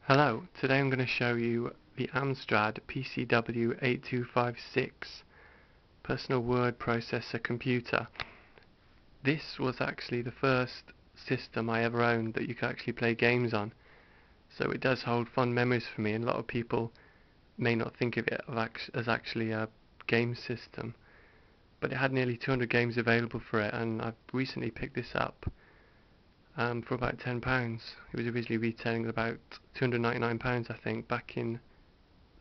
Hello, today I'm going to show you the Amstrad PCW 8256 Personal Wordprocessor computer. This was actually the first system I ever owned that you could actually play games on, so it does hold fond memories for me, and a lot of people may not think of it as actually a game system, but it had nearly 200 games available for it, and I've recently picked this up for about £10. It was originally retailing at about £299, I think, back in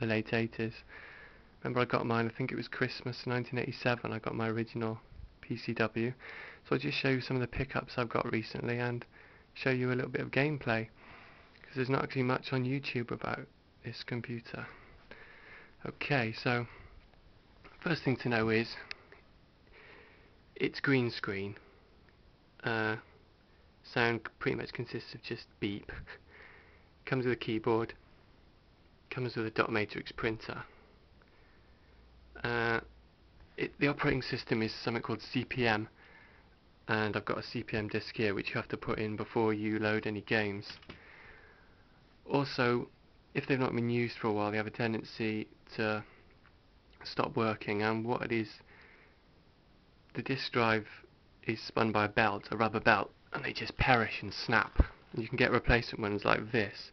the late 80s. Remember, I got mine, I think it was Christmas 1987, I got my original PCW. So I'll just show you some of the pickups I've got recently and show you a little bit of gameplay, because there's not actually much on YouTube about this computer. Okay, so first thing to know is it's green screen. Sound pretty much consists of just beep. Comes with a keyboard, comes with a dot matrix printer. The operating system is something called CPM, and I've got a CPM disk here which you have to put in before you load any games. Also, if they've not been used for a while, they have a tendency to stop working, and what it is, the disk drive is spun by a belt, a rubber belt, and they just perish and snap. And you can get replacement ones like this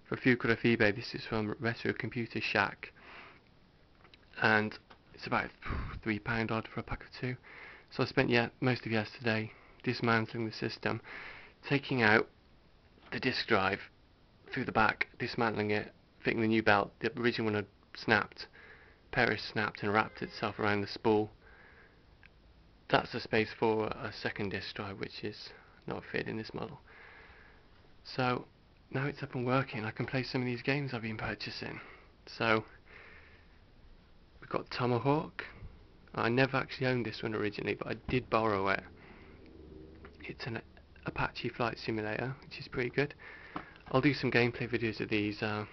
for a few quid off eBay. This is from Retro Computer Shack, and it's about £3 odd for a pack of two. So I spent most of yesterday dismantling the system, taking out the disk drive through the back, dismantling it, fitting the new belt. The original one had snapped, perished, snapped, and wrapped itself around the spool. That's the space for a second disk drive, which is not fit in this model. So now it's up and working. I can play some of these games I've been purchasing. So we've got Tomahawk. I never actually owned this one originally, but I did borrow it. It's an Apache flight simulator, which is pretty good. I'll do some gameplay videos of these on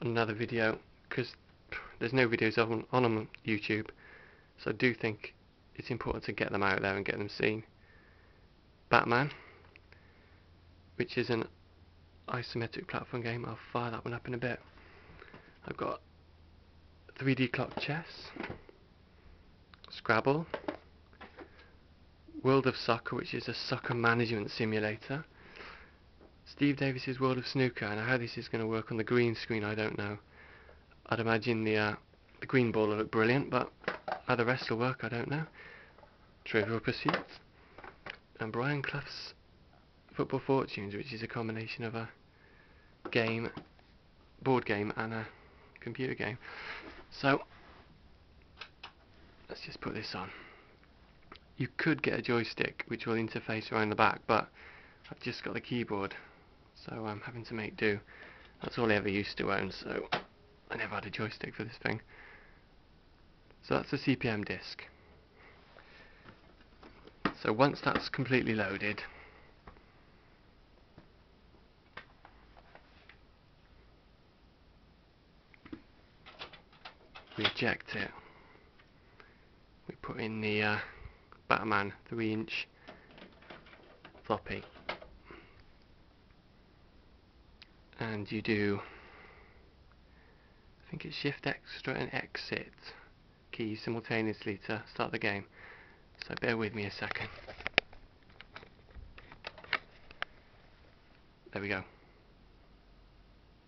another video, because there's no videos of them on YouTube, so I do think it's important to get them out there and get them seen. Batman, which is an isometric platform game. I'll fire that one up in a bit. I've got 3D Clock Chess, Scrabble, World of Soccer, which is a soccer management simulator, Steve Davis's World of Snooker. And how this is going to work on the green screen, I don't know. I'd imagine the green ball will look brilliant, but how the rest will work, I don't know. Trivial Pursuit, and Brian Clough's Football Fortunes, which is a combination of a board game and a computer game. So let's just put this on. You could get a joystick which will interface around the back, but I've just got the keyboard, so I'm having to make do. That's all I ever used to own, so I never had a joystick for this thing. So that's the CPM disk. So once that's completely loaded, we eject it. We put in the Batman 3-inch floppy, and you do, I think it's Shift Extra and Exit keys simultaneously to start the game. So bear with me a second. There we go.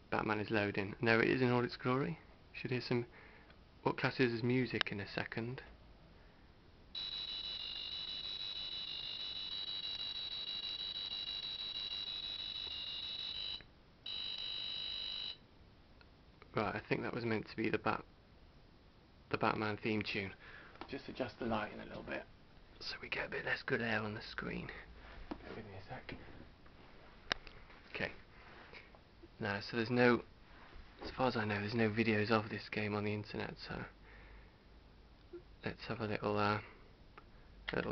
Batman is loading. And there it is in all its glory. You should hear some what classes as music in a second. Right, I think that was meant to be the Batman theme tune. Just adjust the lighting a little bit so we get a bit less good air on the screen. Bear with me a sec. Okay. Now, so there's no, as far as I know, there's no videos of this game on the internet, so let's have a little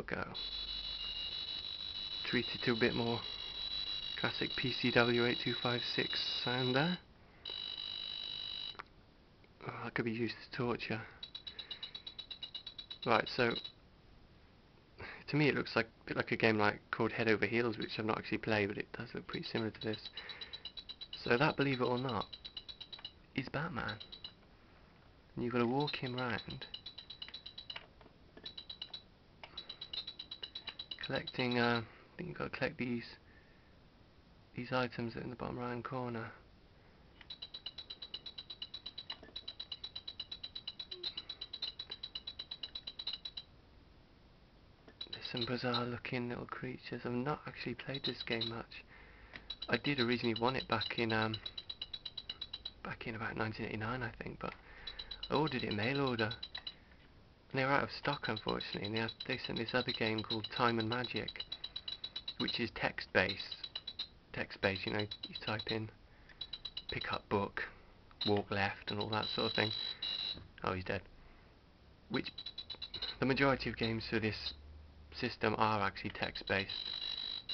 go. Treat it to a bit more classic PCW 8256 sound there. Oh, that could be used as torture. Right, so to me it looks like a bit like a game called Head Over Heels, which I've not actually played, but it does look pretty similar to this. So that, believe it or not, is Batman. And you've got to walk him round, collecting, I think you've got to collect these items in the bottom right hand corner. There's some bizarre looking little creatures. I've not actually played this game much. I did originally want it back in about 1989, I think, but I ordered it mail order and they were out of stock, unfortunately, and they sent this other game called Time and Magic, which is text-based, you know, you type in pick up book, walk left and all that sort of thing. Oh, he's dead. Which the majority of games for this system are actually text-based,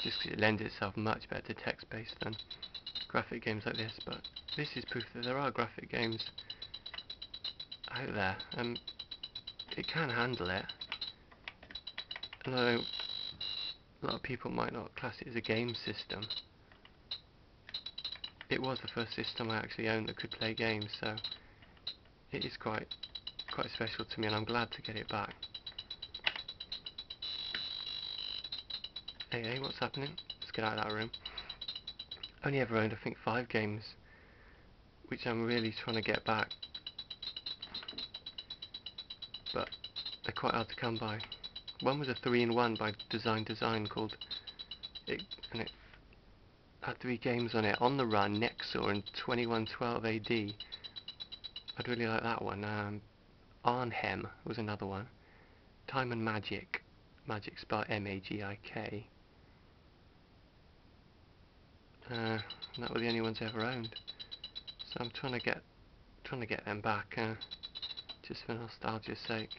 just because it lends itself much better to text-based than graphic games like this. But this is proof that there are graphic games out there, and it can handle it. Although a lot of people might not class it as a game system, it was the first system I actually owned that could play games, so it is quite special to me, and I'm glad to get it back. Hey, what's happening? Let's get out of that room. Only ever owned, I think, 5 games, which I'm really trying to get back, but they're quite hard to come by. One was a 3-in-1 by Design called it, and it had 3 games on it: On the Run, Nexor, and 2112 AD. I'd really like that one. Arnhem was another one. Time and Magic. Magic spelled M-A-G-I-K. That were the only ones I ever owned. So I'm trying to get them back, just for nostalgia's sake.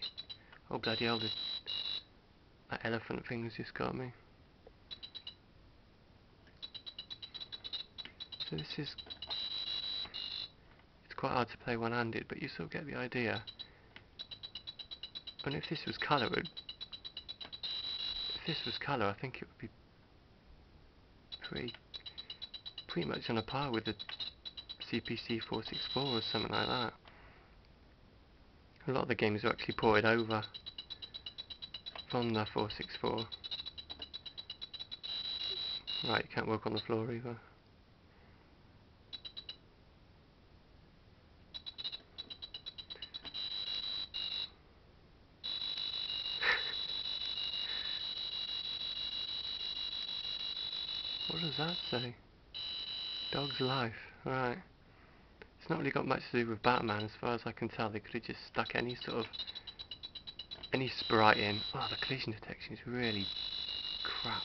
Oh bloody hell! That elephant thing's just got me. So it's quite hard to play one-handed, but you sort of get the idea. And if this was colour, I think it would be pretty much on a par with the CPC 464 or something like that. A lot of the games are actually ported over from the 464. Right, you can't walk on the floor either. What does that say? Dog's life. Right. It's not really got much to do with Batman as far as I can tell. They could have just stuck any sprite in. Oh, the collision detection is really crap.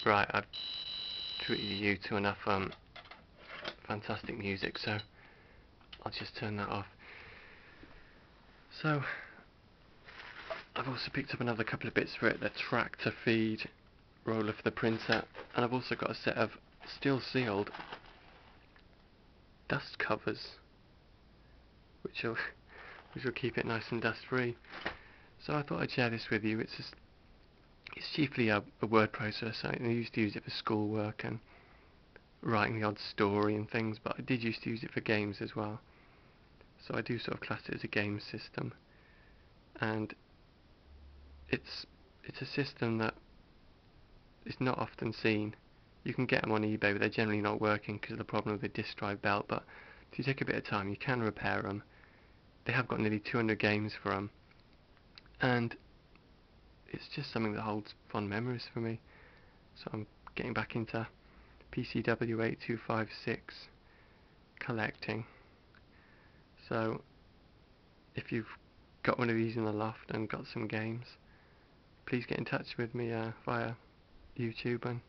Right, I've treated you to enough fantastic music, so I'll just turn that off. So I've also picked up another couple of bits for it: the tractor feed, roller for the printer, and I've also got a set of still sealed dust covers, which will keep it nice and dust free. So I thought I'd share this with you. It's chiefly a word processor. I used to use it for schoolwork and writing the odd story and things, but I did used to use it for games as well. So I do sort of class it as a game system, and it's a system that is not often seen. You can get them on eBay, but they're generally not working because of the problem with the disk drive belt. But if you take a bit of time, you can repair them. They have got nearly 200 games for them, and it's just something that holds fond memories for me. So I'm getting back into PCW 8256 collecting. So if you've got one of these in the loft and got some games, please get in touch with me via YouTube, and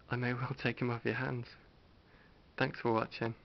I may well take them off your hands. Thanks for watching.